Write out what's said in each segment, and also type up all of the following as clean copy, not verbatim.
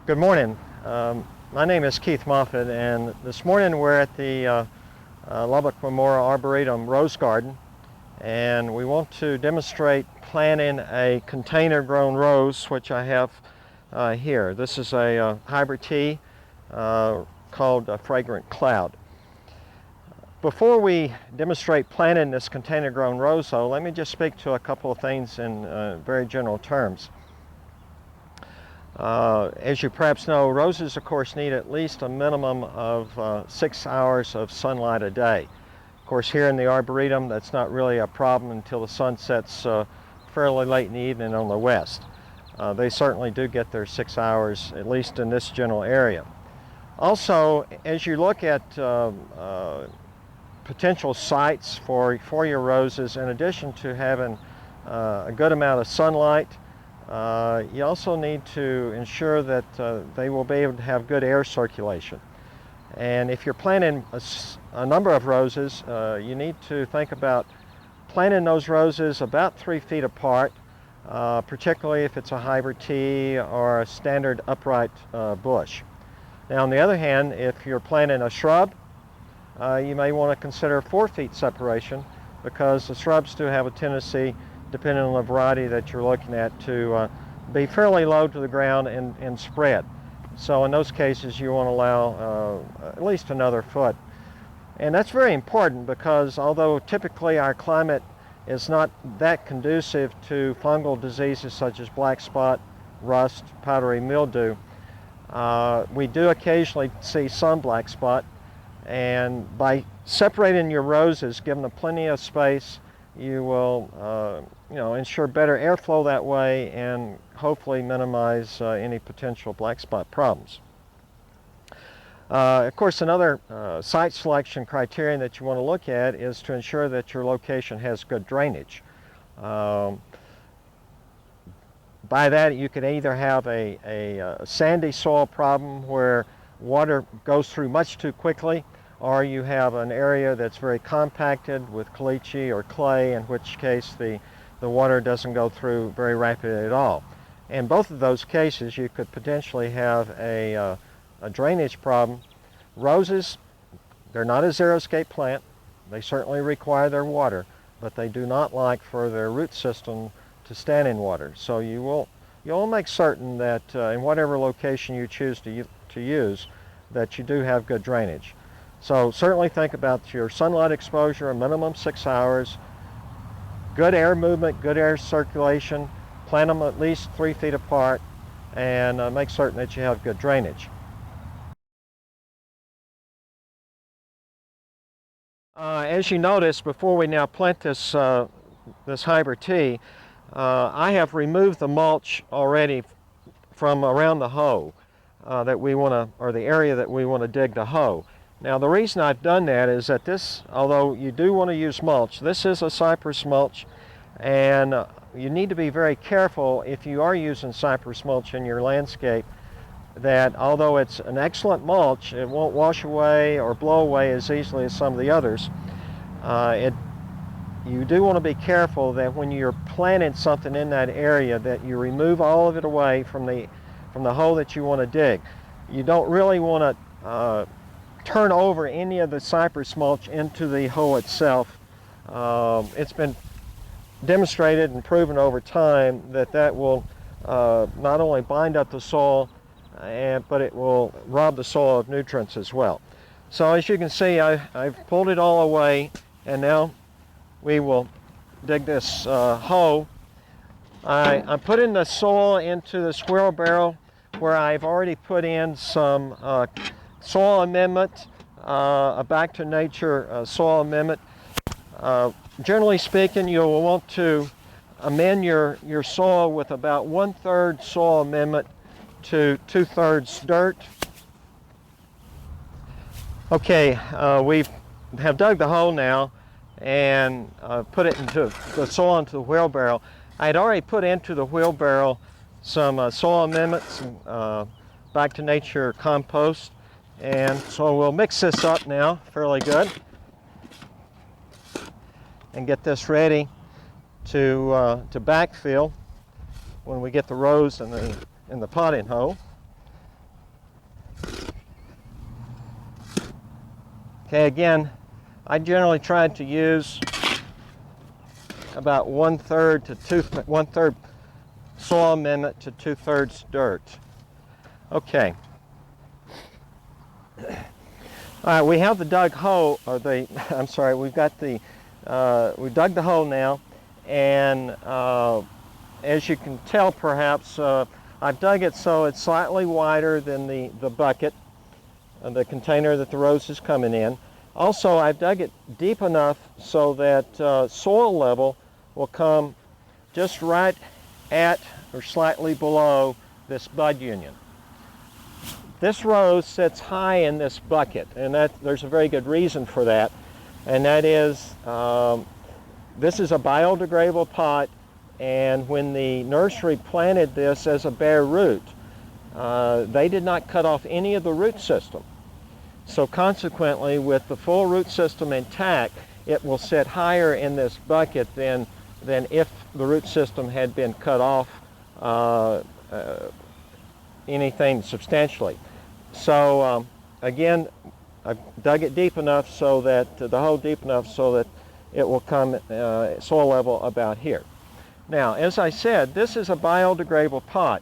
Good morning. My name is Keith Moffett, and this morning we're at the Lubbock Memorial Arboretum Rose Garden, and we want to demonstrate planting a container-grown rose, which I have here. This is a hybrid tea called Fragrant Cloud. Before we demonstrate planting this container-grown rose, though, let me just speak to a couple of things in very general terms. As you perhaps know, roses, of course, need at least a minimum of 6 hours of sunlight a day. Of course, here in the Arboretum, that's not really a problem until the sun sets fairly late in the evening on the west. They certainly do get their 6 hours, at least in this general area. Also, as you look at potential sites for your roses, in addition to having a good amount of sunlight, you also need to ensure that they will be able to have good air circulation. And if you're planting a number of roses, you need to think about planting those roses about 3 feet apart, particularly if it's a hybrid tea or a standard upright bush. Now, on the other hand, if you're planting a shrub, you may want to consider 4 feet separation, because the shrubs do have a tendency, depending on the variety that you're looking at, to be fairly low to the ground and spread. So in those cases, you want to allow at least another foot. And that's very important, because although typically our climate is not that conducive to fungal diseases such as black spot, rust, powdery mildew, we do occasionally see some black spot. And by separating your roses, giving them plenty of space, you will ensure better airflow that way, and hopefully minimize any potential black spot problems. Of course, another site selection criterion that you want to look at is to ensure that your location has good drainage. By that, you could either have a sandy soil problem where water goes through much too quickly, or you have an area that's very compacted with caliche or clay, in which case the water doesn't go through very rapidly at all. In both of those cases, you could potentially have a drainage problem. Roses, they're not a xeriscape plant. They certainly require their water, but they do not like for their root system to stand in water. So you'll make certain that in whatever location you choose to use, that you do have good drainage. So certainly think about your sunlight exposure, a minimum 6 hours, good air movement, good air circulation, plant them at least 3 feet apart, and make certain that you have good drainage. As you notice, before we now plant this hybrid tea, I have removed the mulch already from around the hoe that we want to, or the area that we want to dig the hoe. Now, the reason I've done that is that this, although you do want to use mulch, this is a cypress mulch, and you need to be very careful if you are using cypress mulch in your landscape, that although it's an excellent mulch, it won't wash away or blow away as easily as some of the others. You do want to be careful that when you're planting something in that area, that you remove all of it away from the hole that you want to dig. You don't really want to turn over any of the cypress mulch into the hole itself. It's been demonstrated and proven over time that that will not only bind up the soil, but it will rob the soil of nutrients as well. So as you can see, I've pulled it all away, and now we will dig this hole. I'm putting the soil into the squirrel barrel, where I've already put in some soil amendment, a back to nature soil amendment. Generally speaking, you'll want to amend your soil with about 1/3 soil amendment to 2/3 dirt. Okay, we have dug the hole now and put it into the soil into the wheelbarrow. I had already put into the wheelbarrow some soil amendments, back to nature compost, and so we'll mix this up now fairly good and get this ready to backfill when we get the rose in the potting hole. Okay, again, I generally try to use about 1/3 to 1/3 soil amendment to 2/3 dirt. Okay. All right, we have the dug hole, or the, I'm sorry, we've got the, we dug the hole now, and as you can tell perhaps, I've dug it so it's slightly wider than the bucket, the container that the rose is coming in. Also, I've dug it deep enough so that soil level will come just right at or slightly below this bud union. This rose sits high in this bucket, and there's a very good reason for that, and that is this is a biodegradable pot, and when the nursery planted this as a bare root, they did not cut off any of the root system. So consequently, with the full root system intact, it will sit higher in this bucket than if the root system had been cut off anything substantially. So again, I've dug it deep enough so that the hole deep enough so that it will come soil level about here. Now, as I said, this is a biodegradable pot.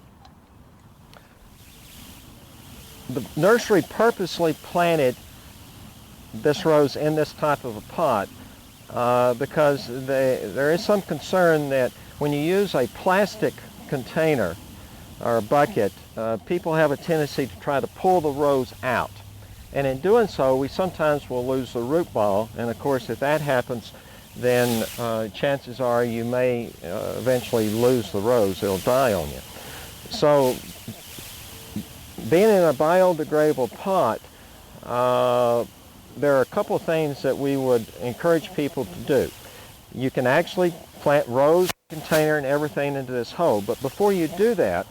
The nursery purposely planted this rose in this type of a pot because there is some concern that when you use a plastic container or a bucket, people have a tendency to try to pull the rose out. And in doing so, we sometimes will lose the root ball, and of course if that happens, then chances are you may eventually lose the rose. It'll die on you. So being in a biodegradable pot, there are a couple of things that we would encourage people to do. You can actually plant rose container and everything into this hole, but before you do that,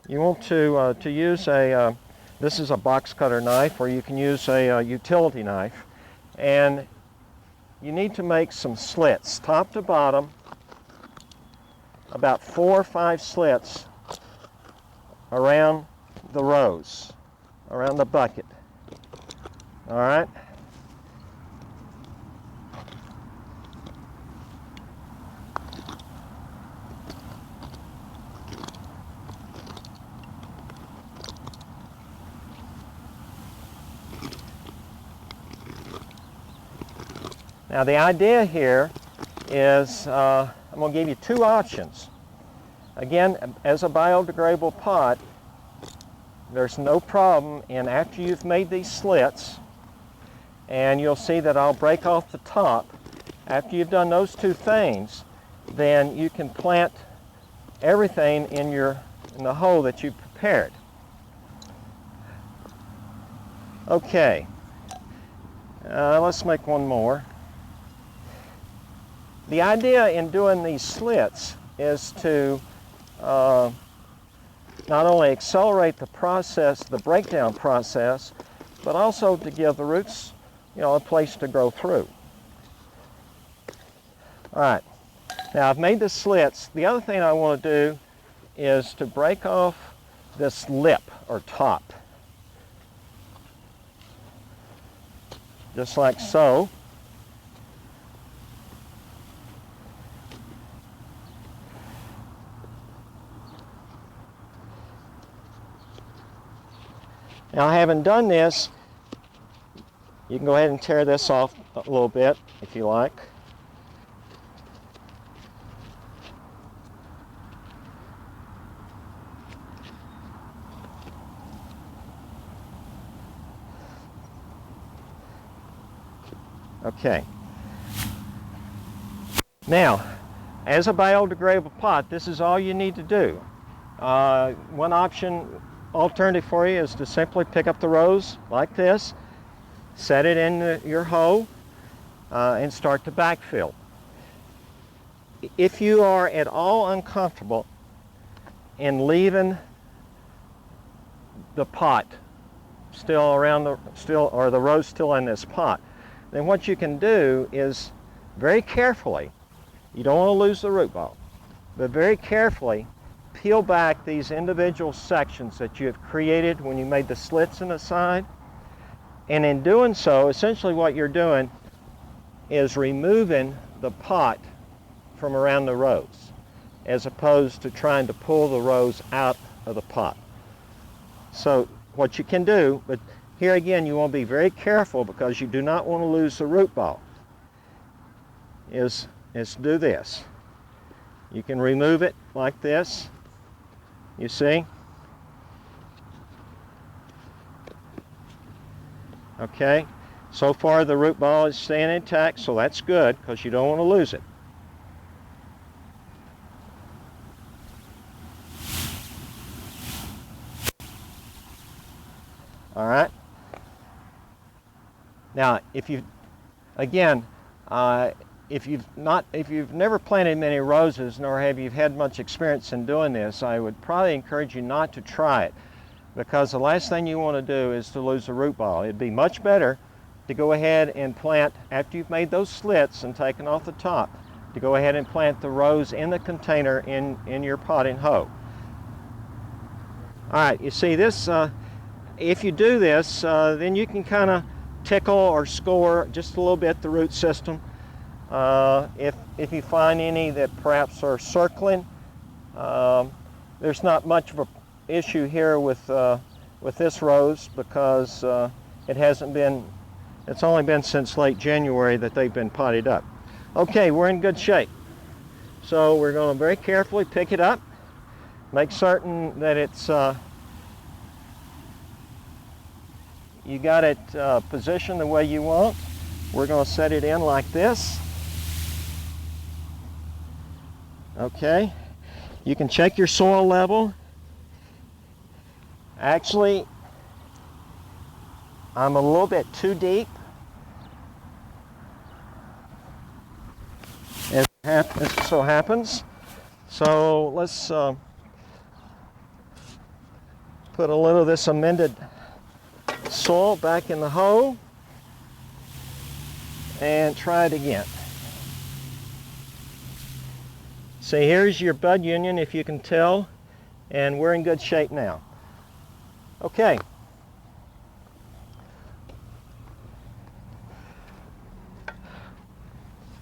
you want to use this is a box cutter knife, or you can use a utility knife, and you need to make some slits, top to bottom, about 4 or 5 slits around the rose, around the bucket. All right? Now the idea here is I'm going to give you 2 options. Again, as a biodegradable pot, there's no problem in after you've made these slits, and you'll see that I'll break off the top. After you've done those 2 things, then you can plant everything in the hole that you've prepared. Okay, let's make one more. The idea in doing these slits is to not only accelerate the process, the breakdown process, but also to give the roots, a place to grow through. All right, now I've made the slits. The other thing I want to do is to break off this lip or top, just like so. Now, having done this, you can go ahead and tear this off a little bit if you like. Okay. Now, as a biodegradable pot, this is all you need to do. One alternative for you is to simply pick up the rose like this, set it in your hole, and start to backfill. If you are at all uncomfortable in leaving the pot still around or the rose still in this pot, then what you can do is very carefully, you don't want to lose the root ball, but very carefully peel back these individual sections that you have created when you made the slits in the side, And in doing so, essentially what you're doing is removing the pot from around the rose, as opposed to trying to pull the rose out of the pot. So what you can do, but here again you want to be very careful because you do not want to lose the root ball, is do this. You can remove it like this, you see? Okay, so far the root ball is staying intact, so that's good because you don't want to lose it. All right. Now, if you've never planted many roses, nor have you had much experience in doing this, I would probably encourage you not to try it, because the last thing you want to do is to lose the root ball. It'd be much better to go ahead and plant, after you've made those slits and taken off the top, to go ahead and plant the rose in the container in your potting hoe. All right, you see this, if you do this, then you can kind of tickle or score just a little bit the root system. If you find any that perhaps are circling, there's not much of an issue here with this rose, because it's only been since late January that they've been potted up. Okay, we're in good shape. So we're going to very carefully pick it up, make certain that it's you got it positioned the way you want. We're going to set it in like this. Okay, you can check your soil level. Actually, I'm a little bit too deep, as it so happens. So let's put a little of this amended soil back in the hoe and try it again. See, here's your bud union, if you can tell, and we're in good shape now. Okay.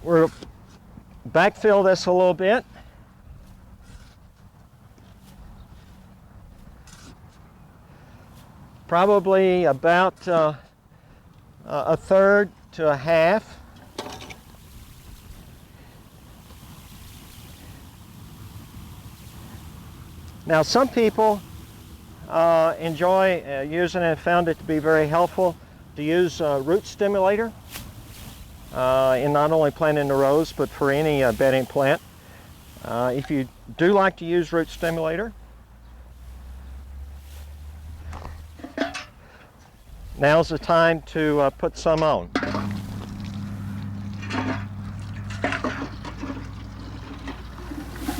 We'll backfill this a little bit. Probably about a third to a half. Now, some people enjoy using it and found it to be very helpful to use root stimulator in not only planting the rose, but for any bedding plant. If you do like to use root stimulator, now's the time to put some on.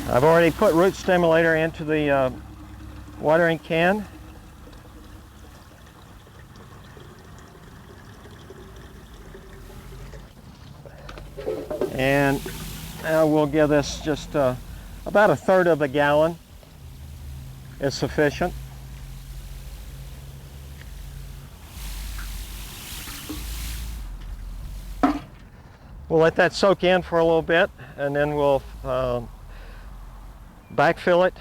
I've already put root stimulator into the watering can. And we'll give this just about a third of a gallon is sufficient. We'll let that soak in for a little bit, and then we'll backfill it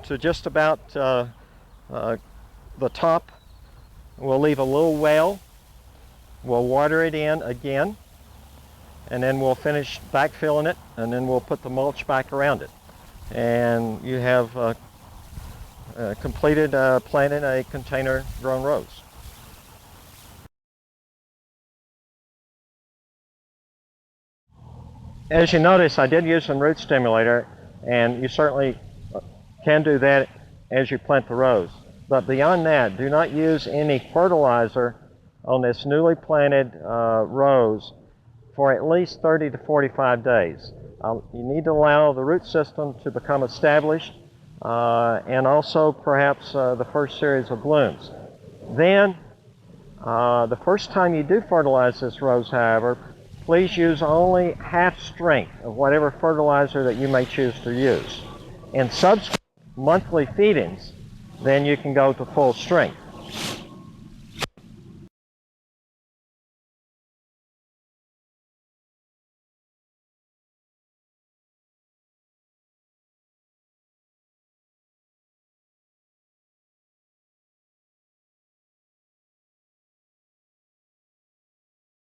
to just about the top. We'll leave a little well. We'll water it in again, and then we'll finish backfilling it, and then we'll put the mulch back around it. And you have completed planting a container grown rose. As you notice, I did use some root stimulator, and you certainly can do that as you plant the rose. But beyond that, do not use any fertilizer on this newly planted rose for at least 30 to 45 days. You need to allow the root system to become established, and also perhaps the first series of blooms. Then, the first time you do fertilize this rose, however, please use only half strength of whatever fertilizer that you may choose to use. In subsequent monthly feedings, then you can go to full strength.